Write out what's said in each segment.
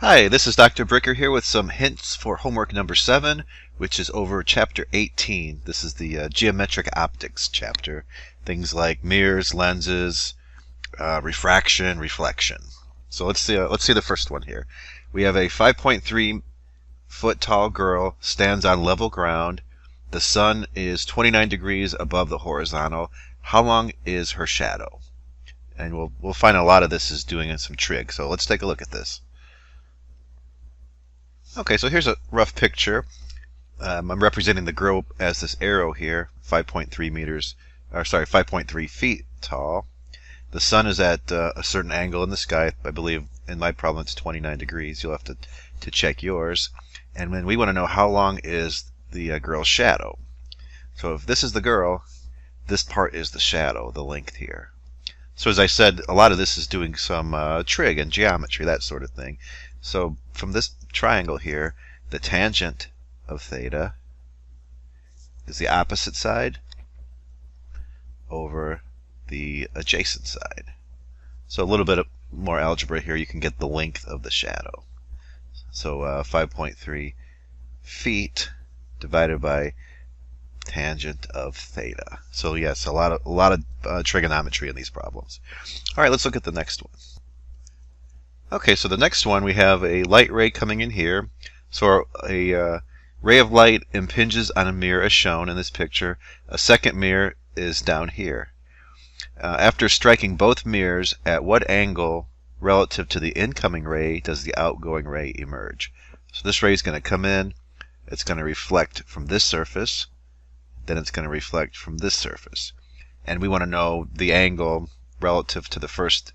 Hi, this is Dr. Bricker here with some hints for homework number 7, which is over chapter 18. This is the geometric optics chapter. Things like mirrors, lenses, refraction, reflection. So let's see the first one here. We have a 5.3 foot tall girl stands on level ground. The sun is 29 degrees above the horizontal. How long is her shadow? And we'll find a lot of this is doing some trig. So let's take a look at this. Okay, so here's a rough picture. I'm representing the girl as this arrow here, 5.3 feet tall. The sun is at a certain angle in the sky. I believe in my problem it's 29 degrees. You'll have to check yours. And then we want to know how long is the girl's shadow. So if this is the girl, this part is the shadow, the length here. So as I said, a lot of this is doing some trig and geometry, that sort of thing. So from this triangle here, the tangent of theta is the opposite side over the adjacent side. So a little bit more algebra here, you can get the length of the shadow. So 5.3 feet divided by tangent of theta. So yes, a lot of trigonometry in these problems. All right, let's look at the next one. Okay, so the next one, we have a light ray coming in here. So a ray of light impinges on a mirror as shown in this picture. A second mirror is down here. After striking both mirrors, at what angle relative to the incoming ray does the outgoing ray emerge? So this ray is going to come in, it's going to reflect from this surface, then it's going to reflect from this surface. And we want to know the angle relative to the first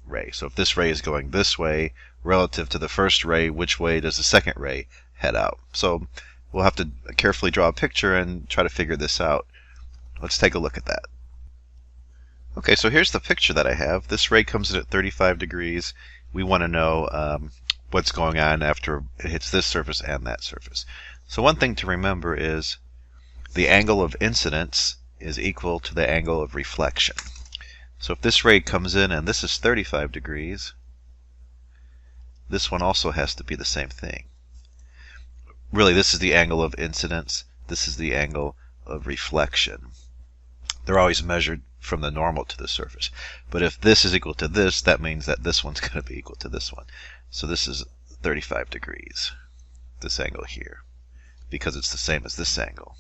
ray. So if this ray is going this way relative to the first ray, which way does the second ray head out? So we'll have to carefully draw a picture and try to figure this out. Let's take a look at that. Okay, so here's the picture that I have. This ray comes in at 35 degrees. We want to know what's going on after it hits this surface and that surface. So one thing to remember is the angle of incidence is equal to the angle of reflection. So if this ray comes in and this is 35 degrees, this one also has to be the same thing. Really, this is the angle of incidence. This is the angle of reflection. They're always measured from the normal to the surface. But if this is equal to this, that means that this one's going to be equal to this one. So this is 35 degrees, this angle here, because it's the same as this angle.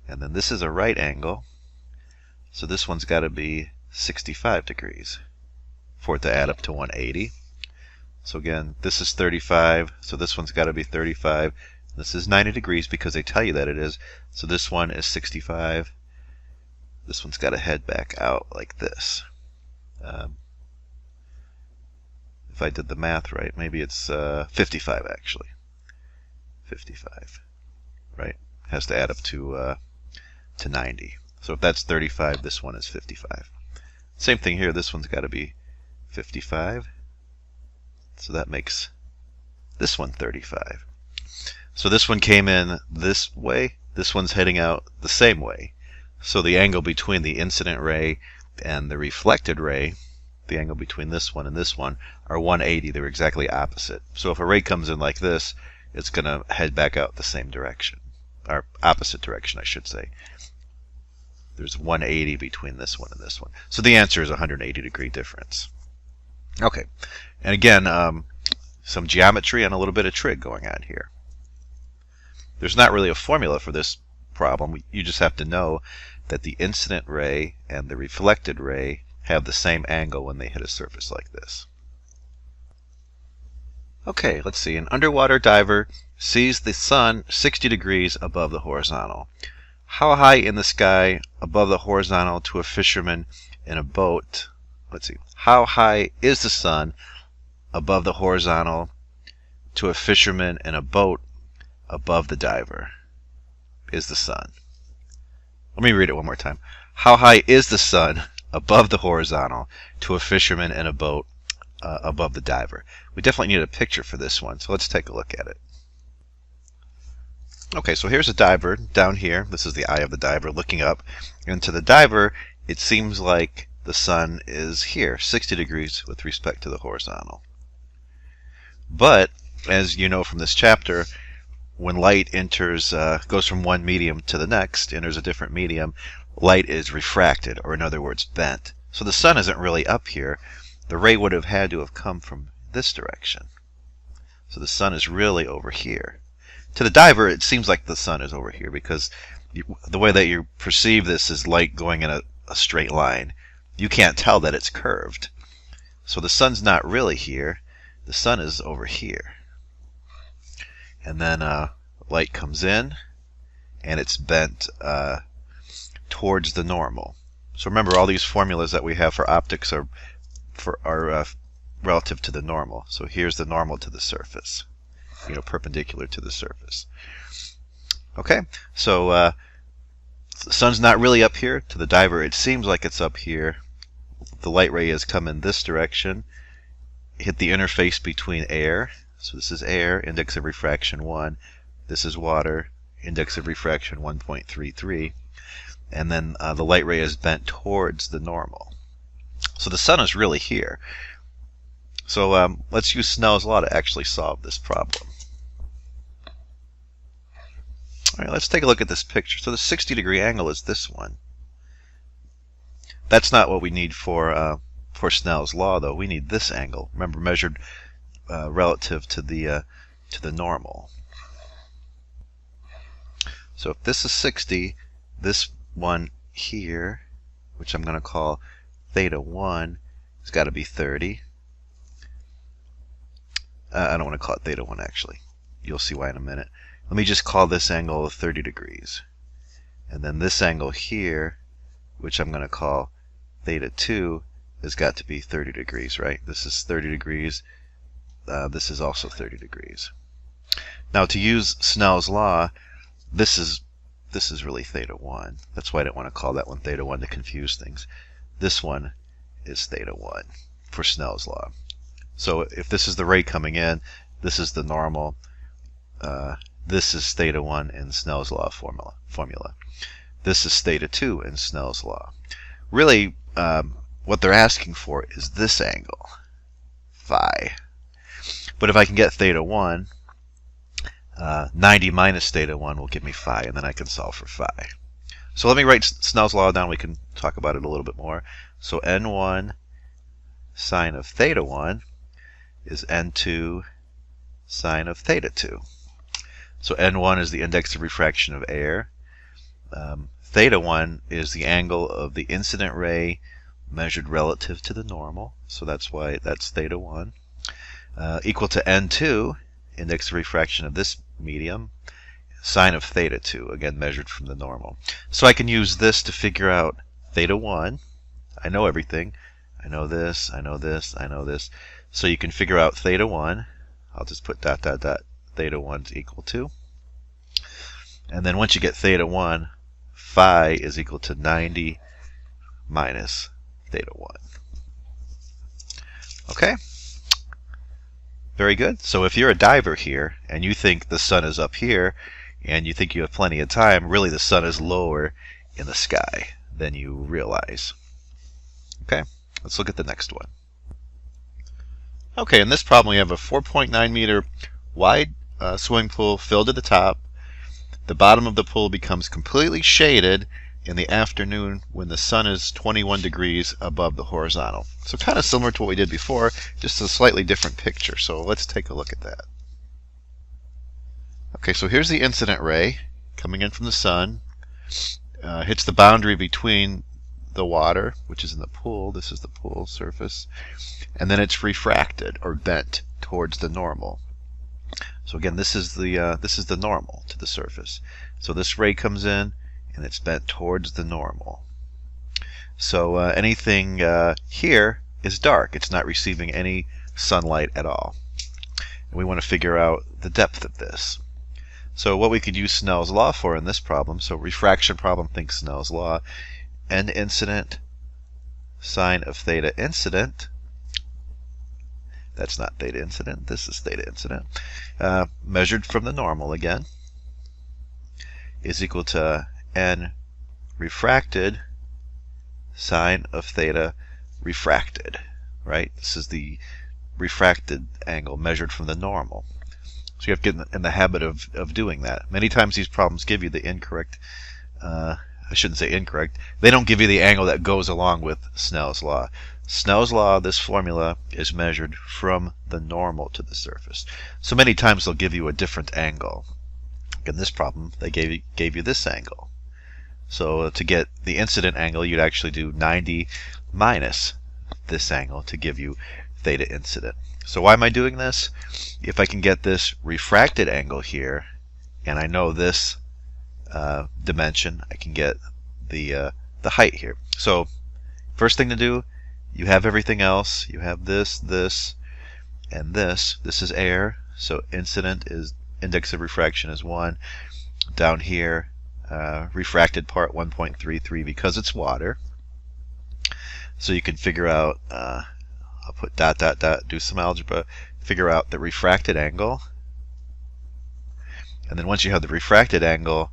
And then this is a right angle, so this one's got to be 65 degrees for it to add up to 180. So again, this is 35, so this one's got to be 35. This is 90 degrees because they tell you that it is. So this one is 65. This one's got to head back out like this. If I did the math right, maybe it's 55 actually. 55, right? Has to add up to 90. So if that's 35, this one is 55. Same thing here, this one's got to be 55. So that makes this one 35. So this one came in this way, this one's heading out the same way. So the angle between the incident ray and the reflected ray, the angle between this one and this one, are 180. They're exactly opposite. So if a ray comes in like this, it's going to head back out the same direction, or opposite direction, I should say. There's 180 between this one and this one. So the answer is 180 degree difference. Okay, and again, some geometry and a little bit of trig going on here. There's not really a formula for this problem. You just have to know that the incident ray and the reflected ray have the same angle when they hit a surface like this. Okay, let's see. An underwater diver sees the sun 60 degrees above the horizontal. How high in the sky above the horizontal to a fisherman in a boat? Let's see. How high is the sun above the horizontal to a fisherman in a boat above the diver? Is the sun. Let me read it one more time. How high is the sun above the horizontal to a fisherman in a boat above the diver? We definitely need a picture for this one, so let's take a look at it. Okay, so here's a diver down here. This is the eye of the diver looking up. And to the diver, it seems like the sun is here, 60 degrees with respect to the horizontal. But as you know from this chapter, when light enters, goes from one medium to the next, enters a different medium, light is refracted, or in other words, bent. So the sun isn't really up here. The ray would have had to have come from this direction. So the sun is really over here. To the diver, it seems like the sun is over here because the way that you perceive this is light going in a straight line. You can't tell that it's curved. So the sun's not really here. The sun is over here. And then light comes in, and it's bent towards the normal. So remember, all these formulas that we have for optics are relative to the normal. So here's the normal to the surface, perpendicular to the surface. Okay, so the sun's not really up here. To the diver, it seems like it's up here. The light ray has come in this direction, hit the interface between air. So this is air, index of refraction 1. This is water, index of refraction 1.33. And then the light ray is bent towards the normal. So the sun is really here. So let's use Snell's law to actually solve this problem. All right, let's take a look at this picture. So the 60-degree angle is this one. That's not what we need for Snell's law, though. We need this angle. Remember, measured relative to the normal. So if this is 60, this one here, which I'm going to call theta 1, has got to be 30. I don't want to call it theta 1, actually. You'll see why in a minute. Let me just call this angle 30 degrees. And then this angle here, which I'm going to call theta 2, has got to be 30 degrees, right? This is 30 degrees. This is also 30 degrees. Now to use Snell's law, this is really theta 1. That's why I didn't want to call that one theta 1 to confuse things. This one is theta 1 for Snell's law. So if this is the ray coming in, this is the normal. This is theta 1 in Snell's law formula. This is theta 2 in Snell's law. Really, what they're asking for is this angle, phi. But if I can get theta 1, 90 minus theta 1 will give me phi, and then I can solve for phi. So let me write Snell's law down. We can talk about it a little bit more. So n1 sine of theta 1 is n2 sine of theta 2. So n1 is the index of refraction of air. Theta 1 is the angle of the incident ray measured relative to the normal. So that's why that's theta 1. Equal to n2, index of refraction of this medium, sine of theta 2, again measured from the normal. So I can use this to figure out theta 1. I know everything. I know this, I know this, I know this. So you can figure out theta 1. I'll just put dot, dot, dot. Theta 1 is equal to. And then once you get theta 1, phi is equal to 90 minus theta 1. Okay? Very good. So if you're a diver here and you think the sun is up here and you think you have plenty of time, really the sun is lower in the sky than you realize. Okay, let's look at the next one. Okay, in this problem we have a 4.9 meter wide swimming pool filled to the top. The bottom of the pool becomes completely shaded in the afternoon when the sun is 21 degrees above the horizontal. So kind of similar to what we did before, just a slightly different picture. So let's take a look at that. Okay, so here's the incident ray coming in from the sun. Hits the boundary between the water, which is in the pool. This is the pool surface. And then it's refracted or bent towards the normal. So again, this is the normal to the surface. So this ray comes in and it's bent towards the normal. So anything here is dark. It's not receiving any sunlight at all. And we want to figure out the depth of this. So what we could use Snell's law for in this problem, so refraction problem, think Snell's law, n incident sine of theta incident. That's not theta incident, this is theta incident. Measured from the normal again, is equal to n refracted sine of theta refracted, right? This is the refracted angle measured from the normal. So you have to get in the habit of doing that. Many times these problems give you the incorrect, I shouldn't say incorrect, they don't give you the angle that goes along with Snell's law. Snell's law, this formula, is measured from the normal to the surface. So many times they'll give you a different angle. In this problem, they gave you this angle. So to get the incident angle, you'd actually do 90 minus this angle to give you theta incident. So why am I doing this? If I can get this refracted angle here, and I know this dimension, I can get the height here. So first thing to do, you have everything else. You have this, and this. This is air, so incident is index of refraction is 1. Down here, refracted part 1.33 because it's water. So you can figure out, I'll put dot, dot, dot, do some algebra, figure out the refracted angle. And then once you have the refracted angle,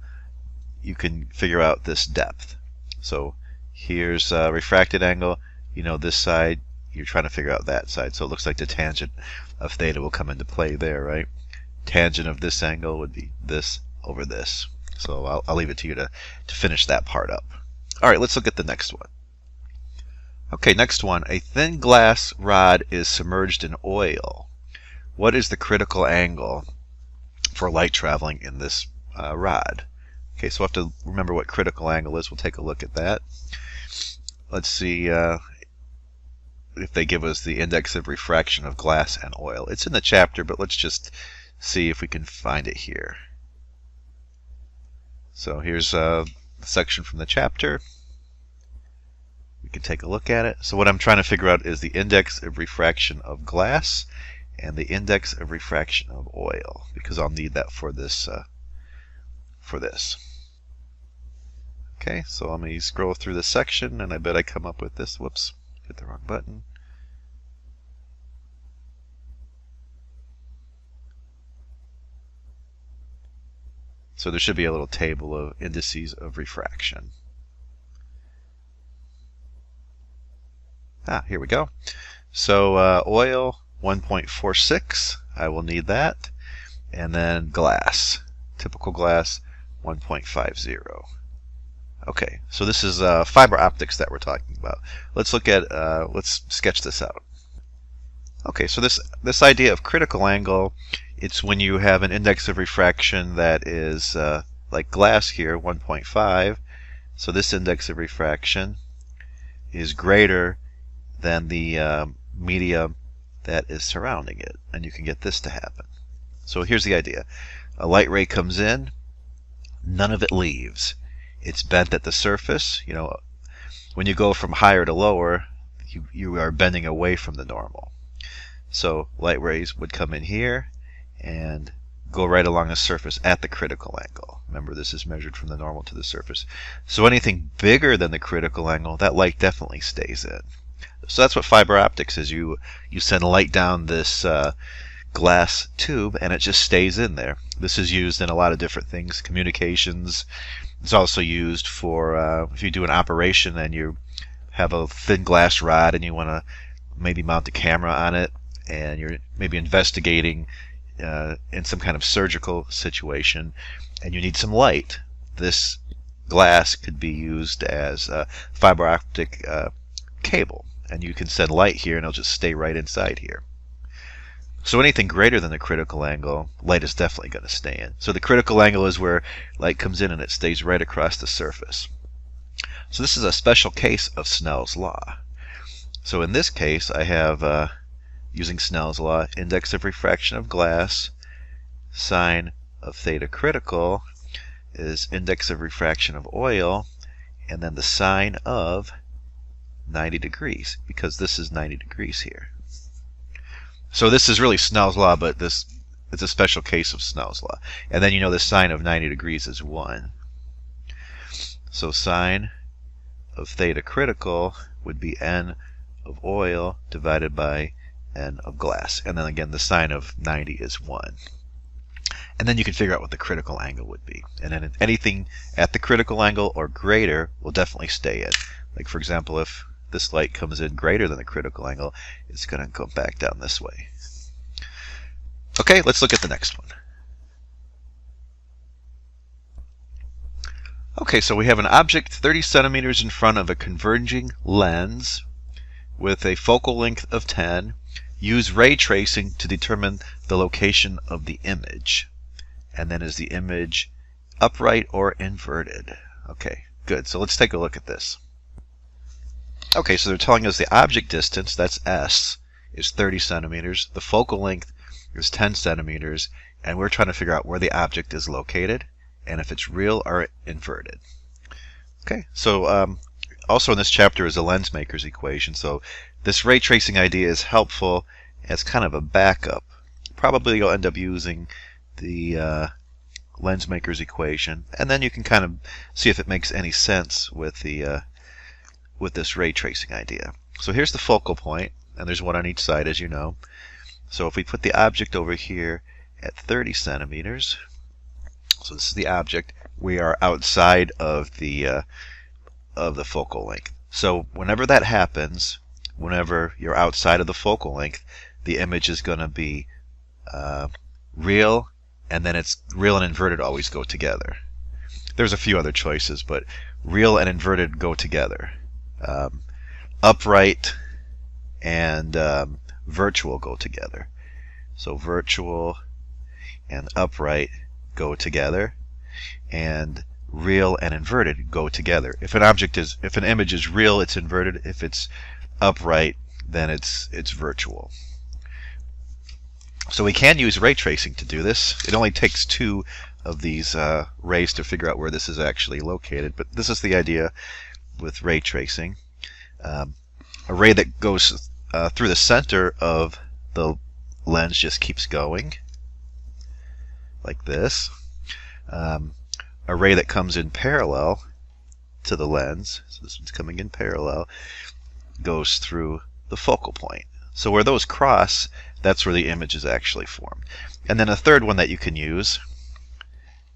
you can figure out this depth. So here's refracted angle. You know this side, you're trying to figure out that side. So it looks like the tangent of theta will come into play there, right? Tangent of this angle would be this over this. So I'll leave it to you to finish that part up. All right, let's look at the next one. Okay, next one. A thin glass rod is submerged in oil. What is the critical angle for light traveling in this rod? Okay, so we'll have to remember what critical angle is. We'll take a look at that. Let's see if they give us the index of refraction of glass and oil. It's in the chapter, but let's just see if we can find it here. So here's a section from the chapter. We can take a look at it. So what I'm trying to figure out is the index of refraction of glass and the index of refraction of oil, because I'll need that for this. Okay, so let me scroll through this section, and I bet I come up with this. Whoops, hit the wrong button. So there should be a little table of indices of refraction. Here we go. So oil 1.46, I will need that. And then glass, typical glass 1.50. Okay, so this is fiber optics that we're talking about. Let's look at, let's sketch this out. Okay, so this idea of critical angle, it's when you have an index of refraction that is like glass here, 1.5. So this index of refraction is greater than the medium that is surrounding it, and you can get this to happen. So here's the idea. A light ray comes in, none of it leaves. It's bent at the surface. You know, when you go from higher to lower, you are bending away from the normal. So light rays would come in here and go right along the surface at the critical angle. Remember, this is measured from the normal to the surface. So anything bigger than the critical angle, that light definitely stays in. So that's what fiber optics is. You send light down this glass tube, and it just stays in there. This is used in a lot of different things, communications. It's also used for if you do an operation and you have a thin glass rod and you want to maybe mount a camera on it, and you're maybe investigating in some kind of surgical situation, and you need some light. This glass could be used as a fiber optic cable, and you can send light here and it'll just stay right inside here. So anything greater than the critical angle, light is definitely going to stay in. So the critical angle is where light comes in and it stays right across the surface. So this is a special case of Snell's law. So in this case, I have, using Snell's law, index of refraction of glass, sine of theta critical is index of refraction of oil, and then the sine of 90 degrees, because this is 90 degrees here. So this is really Snell's law, but it's a special case of Snell's law. And then you know the sine of 90 degrees is 1. So sine of theta critical would be n of oil divided by n of glass. And then again, the sine of 90 is 1. And then you can figure out what the critical angle would be. And then anything at the critical angle or greater will definitely stay in. Like for example, if this light comes in greater than the critical angle, it's going to come back down this way. Okay, let's look at the next one. Okay, so we have an object 30 centimeters in front of a converging lens with a focal length of 10. Use ray tracing to determine the location of the image. And then is the image upright or inverted? Okay, good. So let's take a look at this. Okay, so they're telling us the object distance, that's S, is 30 centimeters. The focal length is 10 centimeters. And we're trying to figure out where the object is located and if it's real or inverted. Okay, so also in this chapter is a lens maker's equation. So this ray tracing idea is helpful as kind of a backup. Probably you'll end up using the lens maker's equation, and then you can kind of see if it makes any sense with the with this ray tracing idea. So here's the focal point, and there's one on each side, as you know. So if we put the object over here at 30 centimeters, so this is the object, we are outside of the focal length. So whenever that happens, whenever you're outside of the focal length, the image is going to be real, and then it's real and inverted always go together. There's a few other choices, but real and inverted go together. Upright and virtual go together. So virtual and upright go together, and real and inverted go together. If an image is real, it's inverted. If it's upright, then it's virtual. So we can use ray tracing to do this. It only takes 2 of these rays to figure out where this is actually located, but this is the idea with ray tracing. A ray that goes through the center of the lens just keeps going like this. A ray that comes in parallel to the lens, so this one's coming in parallel, goes through the focal point. So where those cross, that's where the image is actually formed. And then a third one that you can use,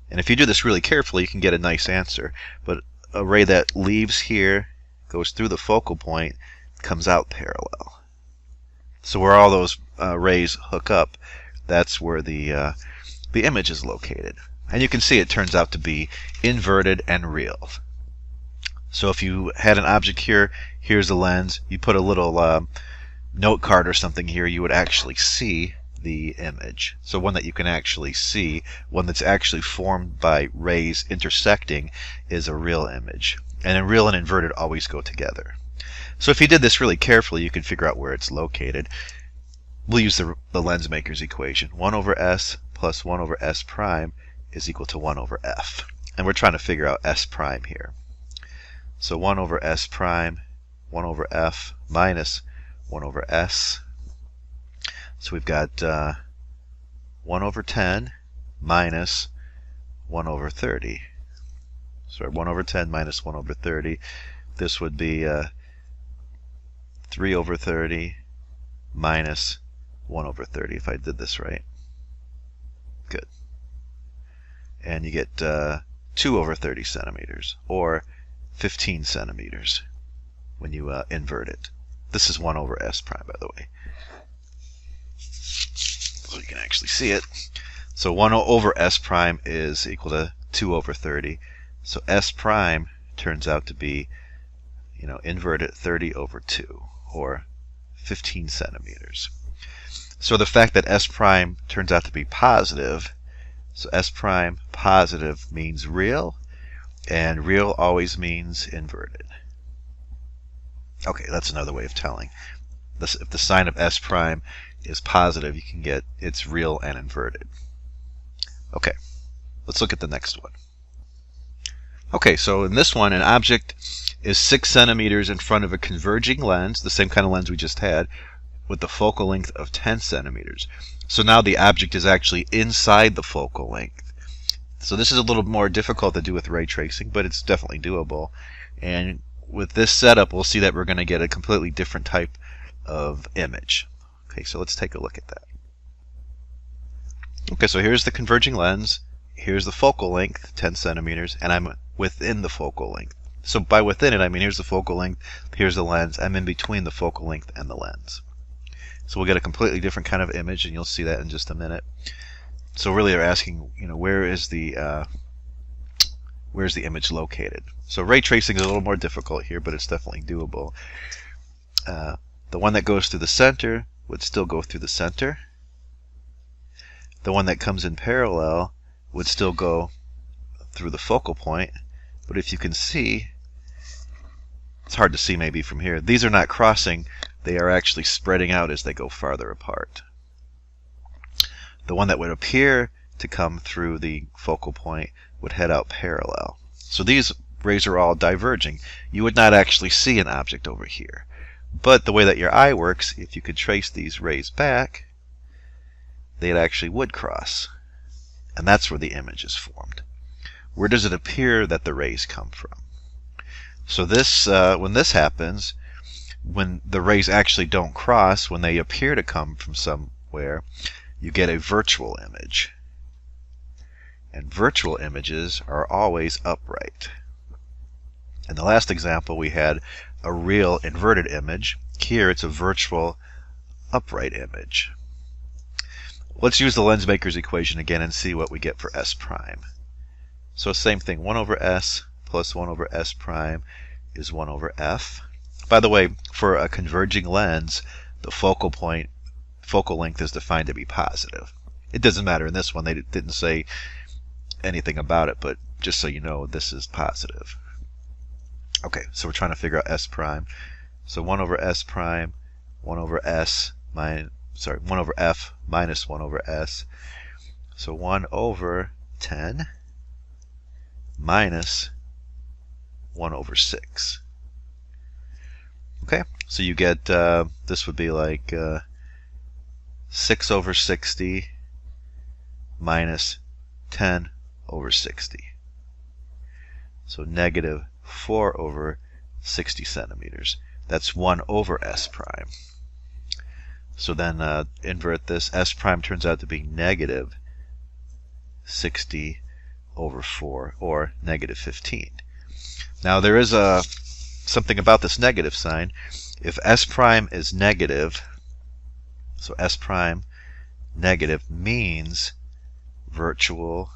and if you do this really carefully, you can get a nice answer, but a ray that leaves here, goes through the focal point, comes out parallel. So where all those rays hook up, that's where the image is located. And you can see it turns out to be inverted and real. So if you had an object here, here's a lens, you put a little note card or something here, you would actually see the image. So one that you can actually see, one that's actually formed by rays intersecting, is a real image. And real and inverted always go together. So if you did this really carefully, you can figure out where it's located. We'll use the lens maker's equation. 1 over S plus 1 over S prime is equal to 1 over F. And we're trying to figure out S prime here. So 1 over S prime, 1 over F minus 1 over S. So we've got 1 over 10 minus 1 over 30. So 1 over 10 minus 1 over 30. This would be 3 over 30 minus 1 over 30, if I did this right. Good. And you get 2 over 30 centimeters, or 15 centimeters when you invert it. This is 1 over S prime, by the way. So you can actually see it. So 1 over S prime is equal to 2 over 30. So S prime turns out to be, inverted 30 over 2, or 15 centimeters. So the fact that S prime turns out to be positive, so S prime positive means real, and real always means inverted. Okay, that's another way of telling. If the sign of S prime is positive, you can get it's real and inverted. Okay, let's look at the next one. Okay, so in this one, an object is 6 centimeters in front of a converging lens, the same kind of lens we just had, with the focal length of 10 centimeters. So now the object is actually inside the focal length. So this is a little more difficult to do with ray tracing, but it's definitely doable. And with this setup, we'll see that we're going to get a completely different type of image. Okay, so let's take a look at that. Okay, so here's the converging lens. Here's the focal length, 10 centimeters, and I'm within the focal length. So by within it, I mean here's the focal length, here's the lens, I'm in between the focal length and the lens. So we'll get a completely different kind of image, and you'll see that in just a minute. So really they're asking, where's the image located? So ray tracing is a little more difficult here, but it's definitely doable. The one that goes through the center would still go through the center. The one that comes in parallel would still go through the focal point. But if you can see, it's hard to see maybe from here, these are not crossing, they are actually spreading out as they go farther apart. The one that would appear to come through the focal point would head out parallel. So these rays are all diverging. You would not actually see an object over here. But the way that your eye works, if you could trace these rays back, they actually would cross. And that's where the image is formed. Where does it appear that the rays come from? So this, when this happens, when the rays actually don't cross, when they appear to come from somewhere, you get a virtual image. And virtual images are always upright. In the last example, we had a real inverted image. Here, it's a virtual upright image. Let's use the lens maker's equation again and see what we get for S prime. So same thing, 1 over S plus 1 over S prime is 1 over F. By the way, for a converging lens, the focal length is defined to be positive. It doesn't matter in this one, they didn't say anything about it, but just so you know, this is positive. Okay, so we're trying to figure out S prime. So 1 over S prime, 1 over S minus, 1 over F minus 1 over S. So 1 over 10 minus 1 over 6. Okay, so you get, this would be like 6 over 60 minus 10 over 60. So negative 4 over 60 centimeters. That's 1 over S prime. So then invert this. S prime turns out to be negative 60 over 4, or negative 15. Now there is something about this negative sign. If S prime is negative, so S prime negative means virtual,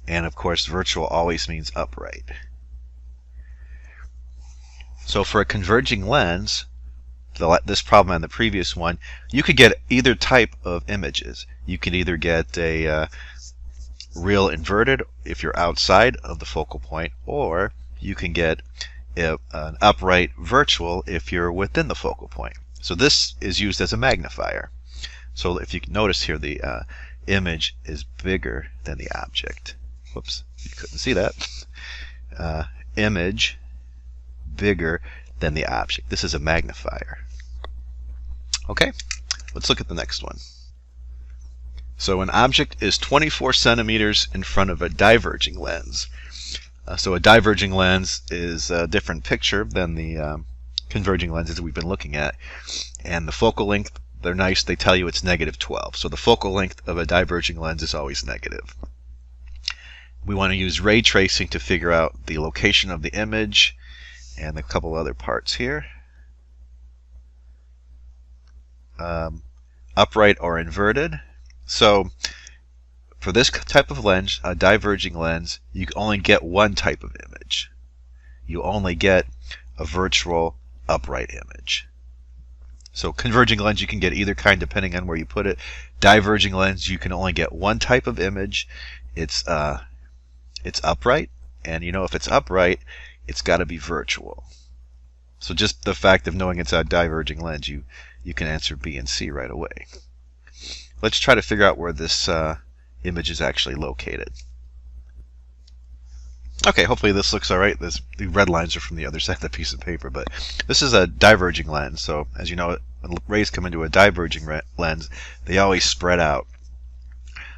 and of course virtual always means upright. So for a converging lens, this problem and the previous one, you could get either type of images. You could either get a real inverted if you're outside of the focal point, or you can get an upright virtual if you're within the focal point. So this is used as a magnifier. So if you notice here, the image is bigger than the object. Whoops, you couldn't see that. Image bigger than the object. This is a magnifier. Okay, let's look at the next one. So an object is 24 centimeters in front of a diverging lens. So a diverging lens is a different picture than the converging lenses we've been looking at. And the focal length, they're nice, they tell you it's negative 12. So the focal length of a diverging lens is always negative. We want to use ray tracing to figure out the location of the image and a couple other parts here. Upright or inverted. So for this type of lens, a diverging lens, you only get one type of image. You only get a virtual upright image. So converging lens, you can get either kind depending on where you put it. Diverging lens, you can only get one type of image. It's upright, and if it's upright, it's got to be virtual. So just the fact of knowing it's a diverging lens, you can answer B and C right away. Let's try to figure out where this image is actually located. Okay, hopefully this looks alright. The red lines are from the other side of the piece of paper, but this is a diverging lens. So as you know, when rays come into a diverging lens, they always spread out.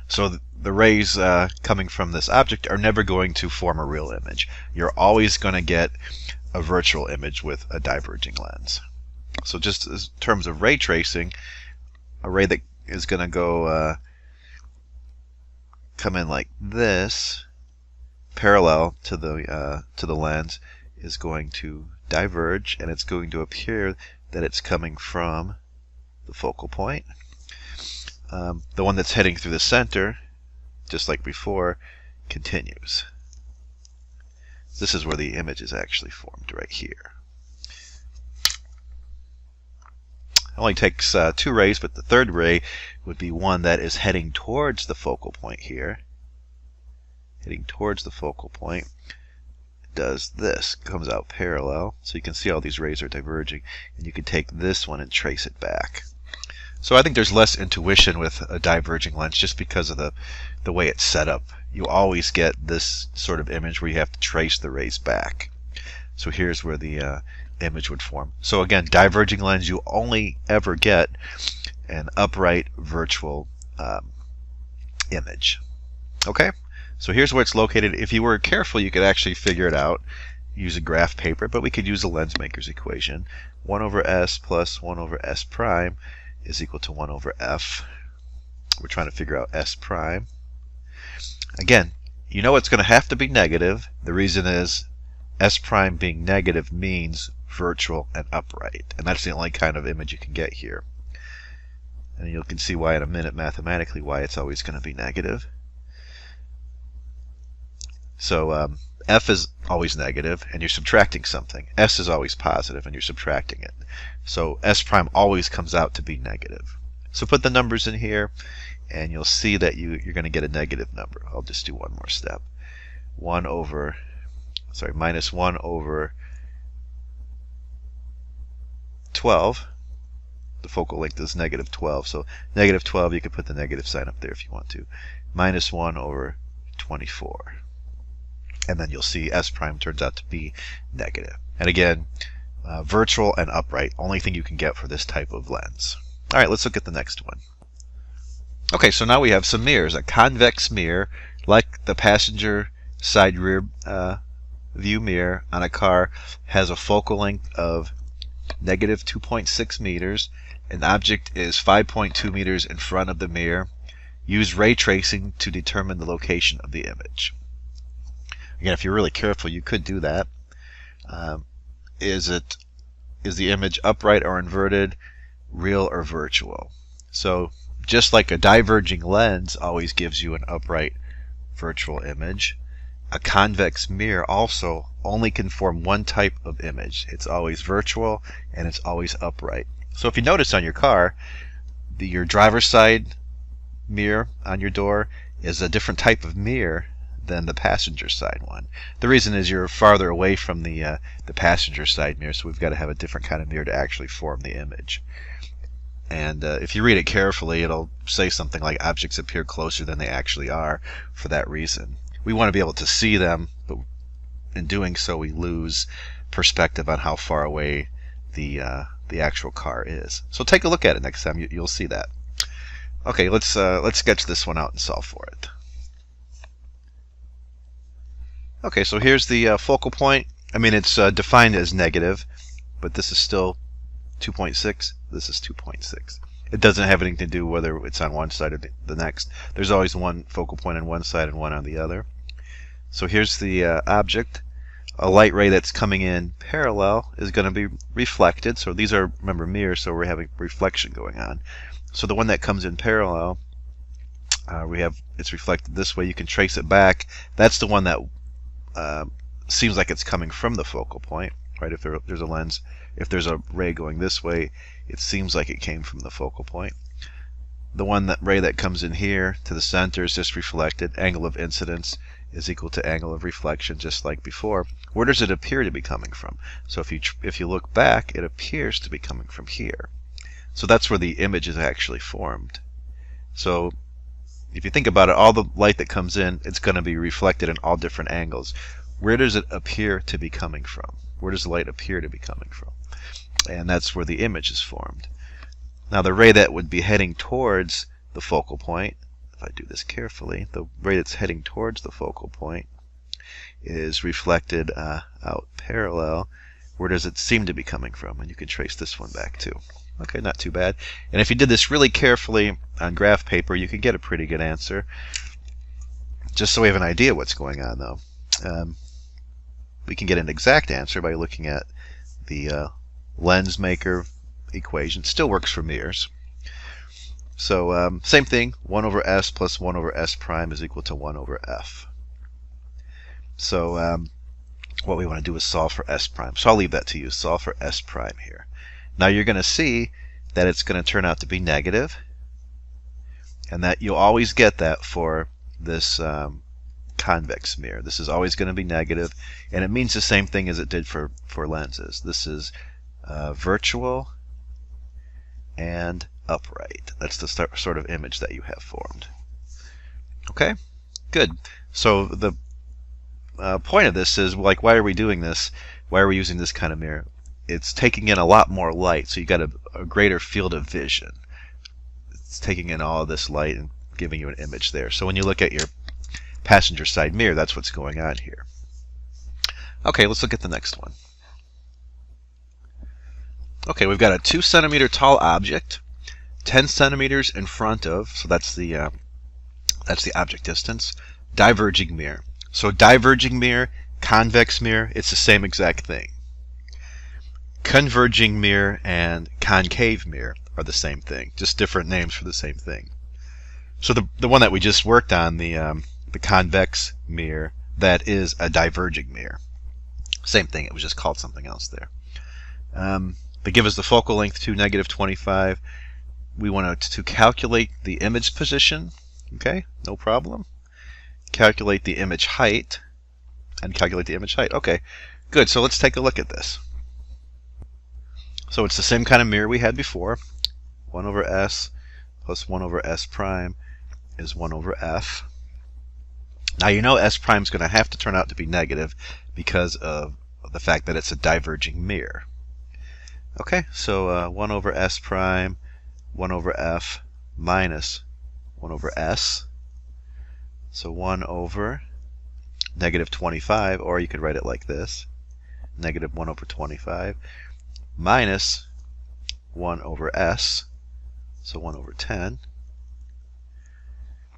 So the rays coming from this object are never going to form a real image. You're always going to get a virtual image with a diverging lens. So just in terms of ray tracing, a ray that is going to go come in like this parallel to the lens is going to diverge, and it's going to appear that it's coming from the focal point. The one that's heading through the center, just like before, continues. This is where the image is actually formed, right here. It only takes 2 rays, but the third ray would be one that is heading towards the focal point here. Heading towards the focal point. It does this, comes out parallel, so you can see all these rays are diverging, and you can take this one and trace it back. So I think there's less intuition with a diverging lens just because of the way it's set up. You always get this sort of image where you have to trace the rays back. So here's where the image would form. So again, diverging lens, you only ever get an upright virtual image. Okay, so here's where it's located. If you were careful, you could actually figure it out, use a graph paper, but we could use the lens maker's equation. 1 over s plus 1 over s prime is equal to 1 over f. We're trying to figure out s prime. Again, you know it's going to have to be negative. The reason is s prime being negative means virtual and upright, and that's the only kind of image you can get here. And you can see why in a minute mathematically why it's always going to be negative. So f is always negative, and you're subtracting something. S is always positive, and you're subtracting it. So s prime always comes out to be negative. So put the numbers in here, and you'll see that you're going to get a negative number. I'll just do one more step. Minus 1 over 12. The focal length is negative 12. So negative 12, you could put the negative sign up there if you want to. Minus 1 over 24. And then you'll see s prime turns out to be negative. And again, virtual and upright, only thing you can get for this type of lens. All right, let's look at the next one. Okay, so now we have some mirrors. A convex mirror, like the passenger side rear view mirror on a car, has a focal length of negative 2.6 meters. An object is 5.2 meters in front of the mirror. Use ray tracing to determine the location of the image. Again, if you're really careful, you could do that. Is the image upright or inverted, real or virtual? So just like a diverging lens always gives you an upright virtual image, a convex mirror also only can form one type of image. It's always virtual and it's always upright. So if you notice on your car, your driver's side mirror on your door is a different type of mirror than the passenger side one. The reason is you're farther away from the passenger side mirror, so we've got to have a different kind of mirror to actually form the image. And if you read it carefully, it'll say something like objects appear closer than they actually are for that reason. We want to be able to see them, but in doing so we lose perspective on how far away the actual car is. So take a look at it next time. You'll see that. Okay, let's sketch this one out and solve for it. Okay, so here's the focal point. I mean, it's defined as negative, but this is still 2.6. This is 2.6. It doesn't have anything to do whether it's on one side or the next. There's always one focal point on one side and one on the other. So here's the object. A light ray that's coming in parallel is going to be reflected. So these are, remember, mirrors, so we're having reflection going on. So the one that comes in parallel, it's reflected this way. You can trace it back. That's the one that seems like it's coming from the focal point, right? If there's a lens, if there's a ray going this way, it seems like it came from the focal point. The ray that comes in here to the center is just reflected. Angle of incidence is equal to angle of reflection, just like before. Where does it appear to be coming from? So if you look back, it appears to be coming from here. So that's where the image is actually formed. So if you think about it, all the light that comes in, it's going to be reflected in all different angles. Where does it appear to be coming from? Where does the light appear to be coming from? And that's where the image is formed. Now the ray that would be heading towards the focal point, if I do this carefully, the ray that's heading towards the focal point is reflected out parallel. Where does it seem to be coming from? And you can trace this one back too. Okay, not too bad. And if you did this really carefully on graph paper, you could get a pretty good answer. Just so we have an idea what's going on, though. we can get an exact answer by looking at the lens maker equation. Still works for mirrors. So same thing, 1 over s plus 1 over s prime is equal to 1 over f. So what we want to do is solve for s prime. So I'll leave that to you. Solve for s prime here. Now you're going to see that it's going to turn out to be negative, and that you'll always get that for this convex mirror. This is always going to be negative, and it means the same thing as it did for lenses. This is virtual and upright. That's the sort of image that you have formed. Okay, good. So the point of this is, like, why are we doing this? Why are we using this kind of mirror? It's taking in a lot more light, so you got a greater field of vision. It's taking in all this light and giving you an image there. So when you look at your passenger side mirror, that's what's going on here. Okay, let's look at the next one. Okay, we've got a 2 centimeter tall object, 10 centimeters in front of, so that's the object distance, diverging mirror. So diverging mirror, convex mirror, it's the same exact thing. Converging mirror and concave mirror are the same thing, just different names for the same thing. So the one that we just worked on, the convex mirror, that is a diverging mirror. Same thing, it was just called something else there. They give us the focal length to -25. We want to calculate the image position. Okay, no problem. Calculate the image height, and calculate the image height. Okay, good. So let's take a look at this. So it's the same kind of mirror we had before. 1 over s plus 1 over s prime is 1 over f. Now you know s prime is going to have to turn out to be negative because of the fact that it's a diverging mirror. Okay, so 1 over s prime, 1 over f minus 1 over s. So 1 over -25, or you could write it like this, -1 over 25, minus 1 over s, so 1 over 10.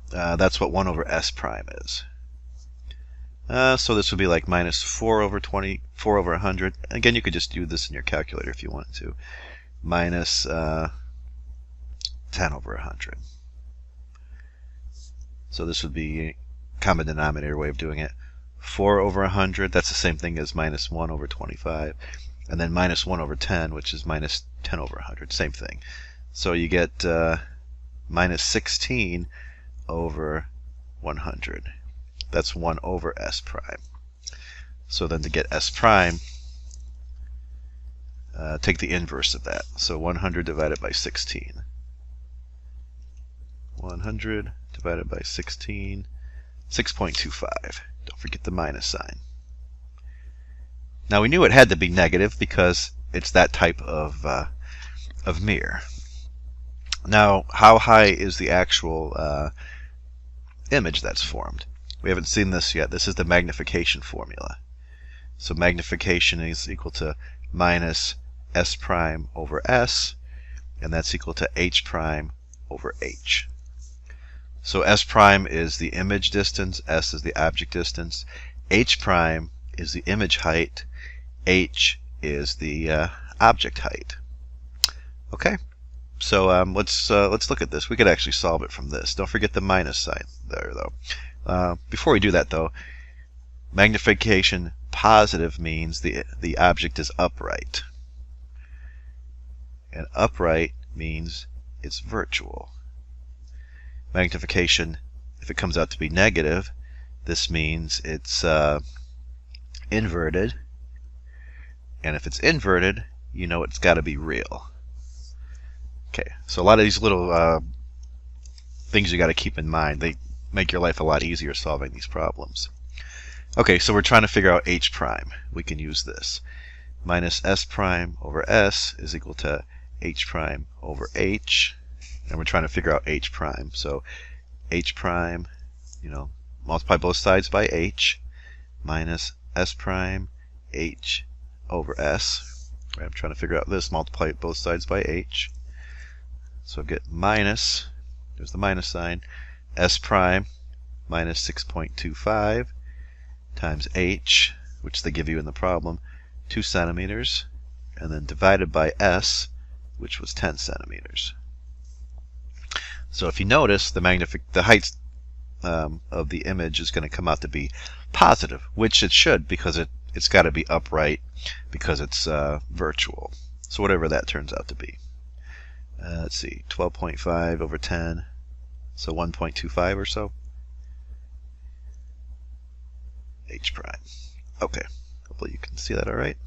That's what 1 over s prime is. So this would be like minus 4 over 100. Again, you could just do this in your calculator if you wanted to. Minus 10 over 100. So this would be common denominator way of doing it. 4 over 100, that's the same thing as minus 1 over 25. And then minus 1 over 10, which is minus 10 over 100. Same thing. So you get minus 16 over 100. That's 1 over s prime. So then to get s prime, take the inverse of that. So 100 divided by 16. 100 divided by 16, 6.25. Don't forget the minus sign. Now we knew it had to be negative because it's that type of mirror. Now, how high is the actual image that's formed? We haven't seen this yet. This is the magnification formula. So magnification is equal to minus s prime over s, and that's equal to h prime over h. So s prime is the image distance, s is the object distance, h prime is the image height, h is the object height. Okay, so let's look at this. We could actually solve it from this. Don't forget the minus sign there, though. Before we do that, though, magnification positive means the object is upright, and upright means it's virtual. Magnification, if it comes out to be negative, this means it's inverted, and if it's inverted, you know it's got to be real. Okay, so a lot of these little things you got to keep in mind. They make your life a lot easier solving these problems. Okay, so we're trying to figure out h prime. We can use this. Minus s prime over s is equal to h prime over h. And we're trying to figure out h prime. So h prime, multiply both sides by h, minus s prime h over s. Right, I'm trying to figure out this. Multiply both sides by h. So I get minus, there's the minus sign, s prime minus 6.25 times h, which they give you in the problem, 2 centimeters, and then divided by s, which was 10 centimeters. So if you notice, the height of the image is going to come out to be positive, which it should, because it's got to be upright, because it's virtual. So whatever that turns out to be. Let's see, 12.5 over 10, so 1.25 or so. H prime. Okay, hopefully you can see that all right.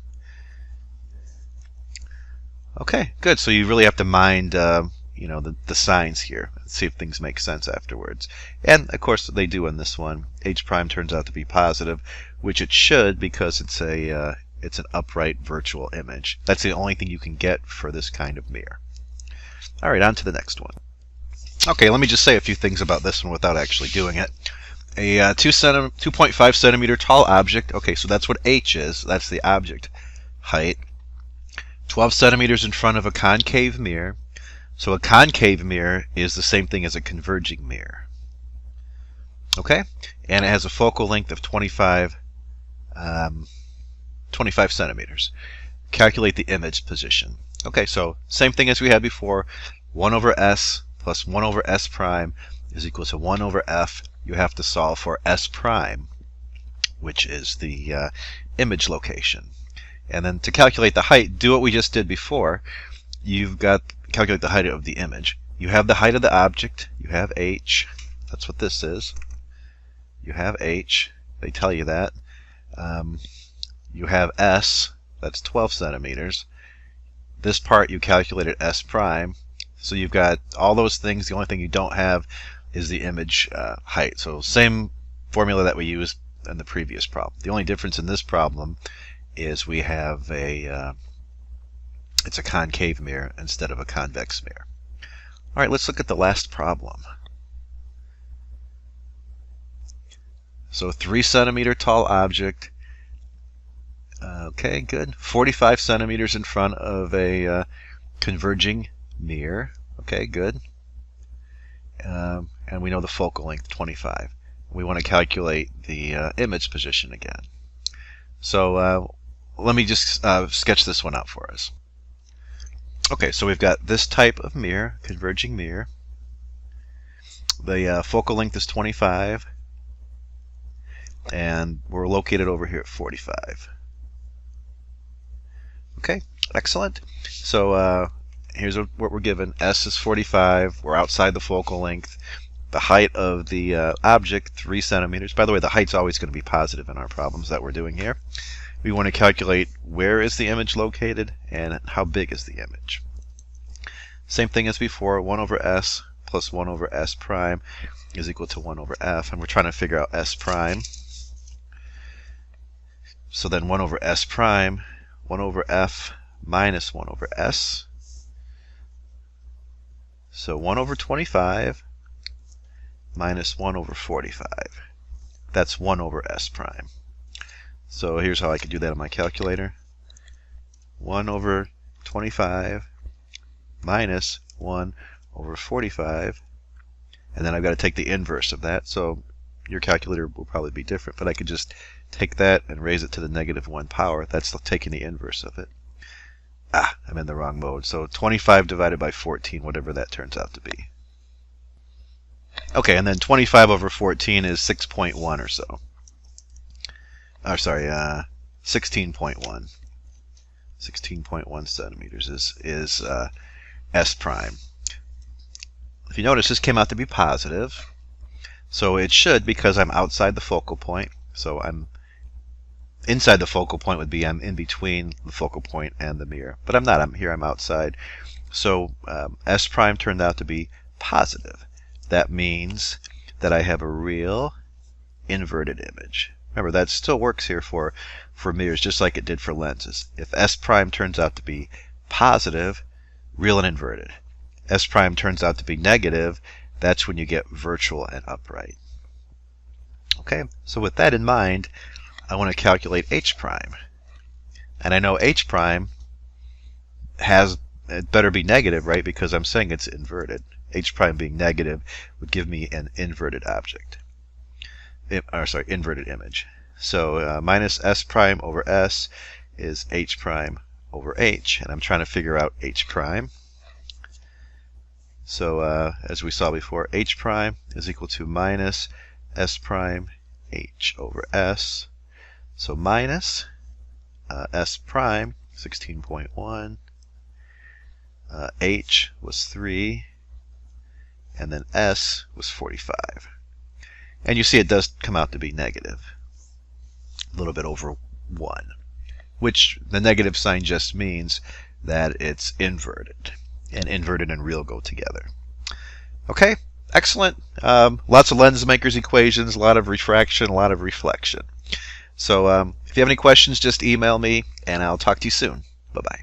Okay, good. So you really have to mind you know, the signs here and see if things make sense afterwards. And of course they do in this one. H prime turns out to be positive, which it should, because it's an upright virtual image. That's the only thing you can get for this kind of mirror. All right, on to the next one. Okay, let me just say a few things about this one without actually doing it. A 2.5 centimeter tall object. Okay, so that's what H is. That's the object height. 12 centimeters in front of a concave mirror. So a concave mirror is the same thing as a converging mirror. Okay? And it has a focal length of 25 centimeters. Calculate the image position. Okay, so same thing as we had before. 1 over s plus 1 over s prime is equal to 1 over f. You have to solve for s prime, which is the image location. And then to calculate the height, do what we just did before. You've got calculate the height of the image. You have the height of the object. You have h. That's what this is. You have h. They tell you that. You have s. That's 12 centimeters. This part you calculated s prime. So you've got all those things. The only thing you don't have is the image height. So same formula that we used in the previous problem. The only difference in this problem is we have it's a concave mirror instead of a convex mirror. All right, let's look at the last problem. So 3 centimeter tall object. Okay, good. 45 centimeters in front of a converging mirror. Okay, good. And we know the focal length, 25. We want to calculate the image position again. So let me just sketch this one out for us. Okay, so we've got this type of mirror, converging mirror. The focal length is 25, and we're located over here at 45. Okay, excellent. So here's what we're given. S is 45. We're outside the focal length. The height of the object, 3 centimeters. By the way, the height's always going to be positive in our problems that we're doing here. We want to calculate where is the image located and how big is the image. Same thing as before, 1 over s plus 1 over s prime is equal to 1 over f, and we're trying to figure out s prime. So then 1 over s prime, 1 over f minus 1 over s. So 1 over 25 minus 1 over 45. That's 1 over s prime. So here's how I could do that on my calculator. 1 over 25 minus 1 over 45. And then I've got to take the inverse of that. So your calculator will probably be different, but I could just take that and raise it to the -1 power. That's taking the inverse of it. I'm in the wrong mode. So 25 divided by 14, whatever that turns out to be. Okay, and then 25 over 14 is 6.1 or so. Or sorry, 16.1. 16.1 centimeters is s prime. If you notice, this came out to be positive. So it should, because I'm outside the focal point. So I'm inside the focal point would be I'm in between the focal point and the mirror. But I'm not. I'm outside. So s prime turned out to be positive. That means that I have a real inverted image. Remember, that still works here for mirrors, just like it did for lenses. If s prime turns out to be positive, real and inverted. S prime turns out to be negative, that's when you get virtual and upright. Okay, so with that in mind, I want to calculate h prime. And I know h prime it better be negative, right? Because I'm saying it's inverted. H prime being negative would give me an inverted object. Inverted image. So minus S prime over S is H prime over H, and I'm trying to figure out H prime. So as we saw before, H prime is equal to minus S prime H over S. So minus S prime, 16.1, H was 3, and then S was 45. And you see it does come out to be negative, a little bit over 1, which the negative sign just means that it's inverted, and inverted and real go together. Okay, excellent. Lots of lens makers equations, a lot of refraction, a lot of reflection. So if you have any questions, just email me, and I'll talk to you soon. Bye-bye.